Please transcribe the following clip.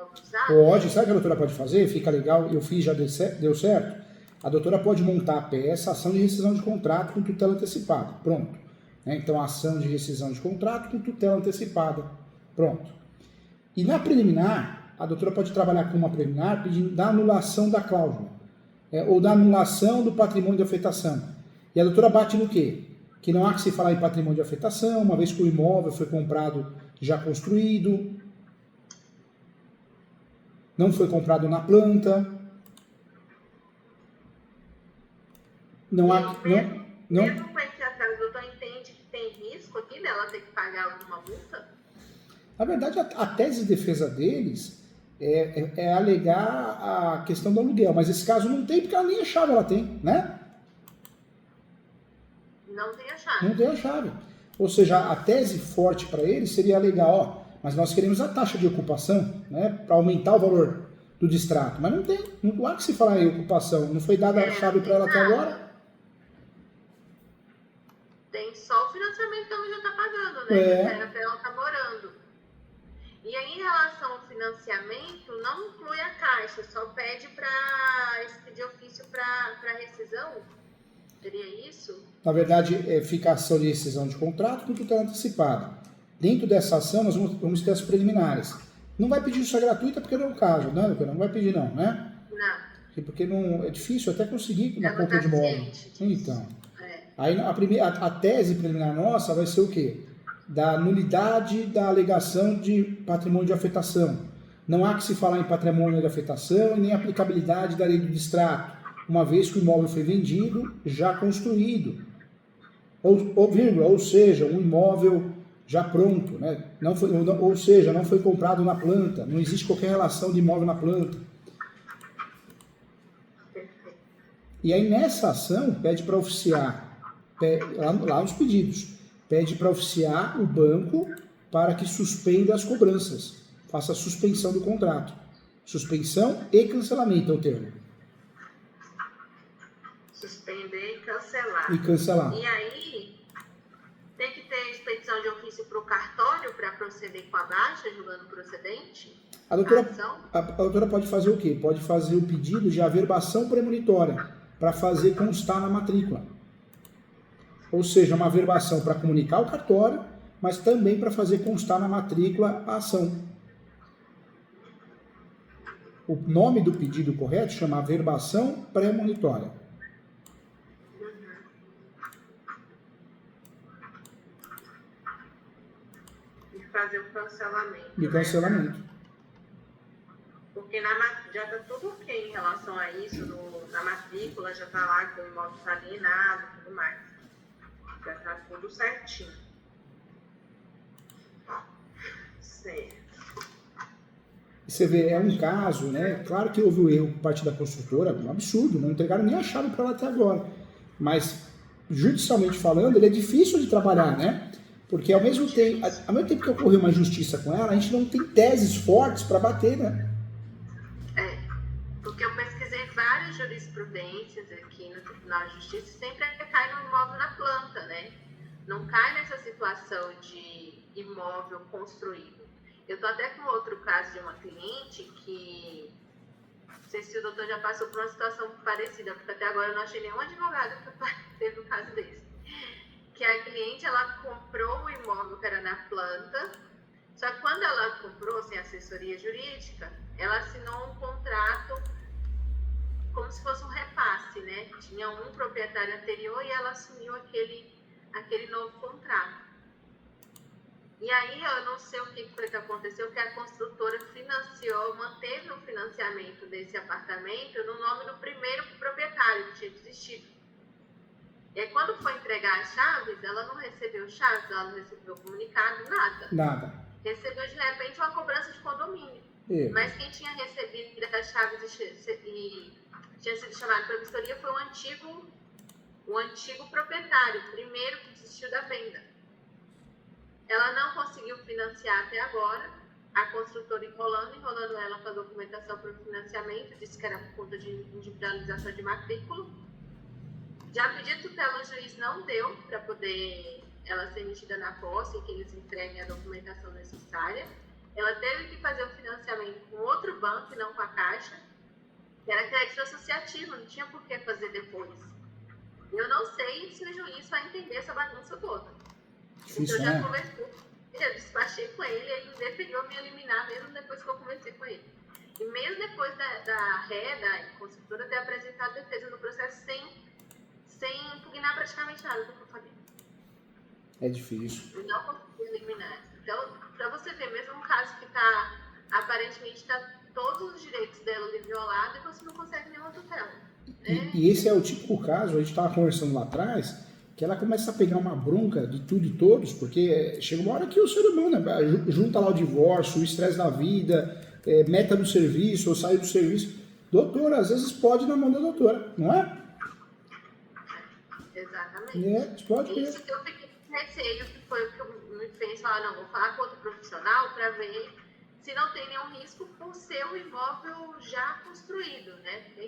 imóvel usado? Pode, sabe o que a doutora pode fazer? Fica legal, eu fiz, já deu certo. A doutora pode montar a peça, ação de rescisão de contrato com tutela antecipada. Pronto. Então, ação de rescisão de contrato com tutela antecipada. Pronto. E na preliminar, a doutora pode trabalhar com uma preliminar pedindo da anulação da cláusula, ou da anulação do patrimônio de afetação. E a doutora bate no quê? Que não há que se falar em patrimônio de afetação, uma vez que o imóvel foi comprado já construído, não foi comprado na planta, não há... Mesmo com esse atraso, o doutor entende que tem risco aqui dela ter que pagar alguma multa? Na verdade, a tese de defesa deles é alegar a questão do aluguel, mas esse caso não tem, porque ela nem a chave ela tem, né? Não tem a chave. Não tem a chave. Ou seja, a tese forte para eles seria alegar, mas nós queremos a taxa de ocupação, né, para aumentar o valor do distrato. Mas não tem, não há que se falar em ocupação, não foi dada a chave para ela até agora. Tem só o financiamento que ela já está pagando, né? Era para ela estar morando. E aí, em relação ao financiamento, não inclui a Caixa, só pede para expedir ofício para rescisão? Seria isso? Na verdade, fica a ação de rescisão de contrato com tutela antecipada. Dentro dessa ação, nós vamos ter as preliminares. Não vai pedir isso gratuita porque não é o caso, né, doutora? Não vai pedir não, né? Não. Porque não, é difícil até conseguir na compra de imóvel. Então, aí a tese preliminar nossa vai ser o quê? Da nulidade da alegação de patrimônio de afetação. Não há que se falar em patrimônio de afetação e nem aplicabilidade da lei do distrato, uma vez que o imóvel foi vendido, já construído. Ou seja, um imóvel já pronto, né? Ou seja, não foi comprado na planta, não existe qualquer relação de imóvel na planta. E aí nessa ação pede para oficiar, lá nos pedidos, pede para oficiar o banco para que suspenda as cobranças, faça a suspensão do contrato. Suspensão e cancelamento é o termo. Suspender e cancelar. E cancelar. E aí, tem que ter expedição de ofício para o cartório para proceder com a baixa, julgando procedente? A doutora pode fazer o quê? Pode fazer o pedido de averbação premonitória para fazer constar na matrícula. Ou seja, uma averbação para comunicar ao cartório, mas também para fazer constar na matrícula a ação. O nome do pedido correto chama averbação premonitória. E fazer o cancelamento. E cancelamento. Porque já está tudo ok em relação a isso, na matrícula já está lá que o imóvel está alienado e tudo mais. Já está tudo certinho. Certo. Você vê, é um caso, né? Claro que houve o erro por parte da construtora, um absurdo, não entregaram nem a chave para ela até agora. Mas, judicialmente falando, ele é difícil de trabalhar, né? Porque ao mesmo tempo que ocorreu uma injustiça com ela, a gente não tem teses fortes para bater, né? Porque eu pesquisei várias jurisprudências aqui no Tribunal de Justiça e sempre cai no imóvel na planta, né? Não cai nessa situação de imóvel construído. Eu estou até com outro caso de uma cliente que, não sei se o doutor já passou por uma situação parecida, porque até agora eu não achei nenhum advogado que teve um caso desse. Que a cliente, ela comprou o imóvel que era na planta, só que quando ela comprou, sem assessoria jurídica, ela assinou um contrato como se fosse um repasse, né? Tinha um proprietário anterior e ela assumiu aquele novo contrato. E aí eu não sei o que foi que aconteceu, que a construtora manteve o financiamento desse apartamento no nome do primeiro proprietário, que tinha desistido. E aí quando foi entregar as chaves, ela não recebeu chaves, ela não recebeu comunicado, nada. Recebeu de repente uma cobrança de condomínio. Mas quem tinha recebido as chaves e tinha sido chamado para a vistoria foi o antigo proprietário, o primeiro que desistiu da venda. Ela não conseguiu financiar até agora, a construtora enrolando ela com a documentação para o financiamento, disse que era por conta de individualização de matrícula. Já pedi tutela ao juiz, não deu para poder ela ser emitida na posse e que eles entreguem a documentação necessária. Ela teve que fazer o financiamento com outro banco e não com a Caixa. Era crédito associativo, não tinha por que fazer depois. E eu não sei se o juiz vai entender essa bagunça toda. Difícil, então, eu já né? conversei, eu despachei com ele deferiu me eliminar mesmo depois que eu conversei com ele. E mesmo depois da construtora ter apresentado defesa no processo sem impugnar praticamente nada do que eu falei. É difícil. Eu não consegui eliminar. Então, para você ver, mesmo um caso que aparentemente está todos os direitos dela ali violados e você não consegue nenhuma tutela. E esse é o típico caso, a gente estava conversando lá atrás, que ela começa a pegar uma bronca de tudo e todos, porque chega uma hora que o ser humano junta lá o divórcio, o estresse da vida, meta do serviço, ou sai do serviço. Doutora, às vezes pode na mão da doutora, não é? Exatamente. Pode isso que eu fiquei com receio, que foi o que me fez falar, não, vou falar com outro profissional para ver se não tem nenhum risco por ser um imóvel já construído, né?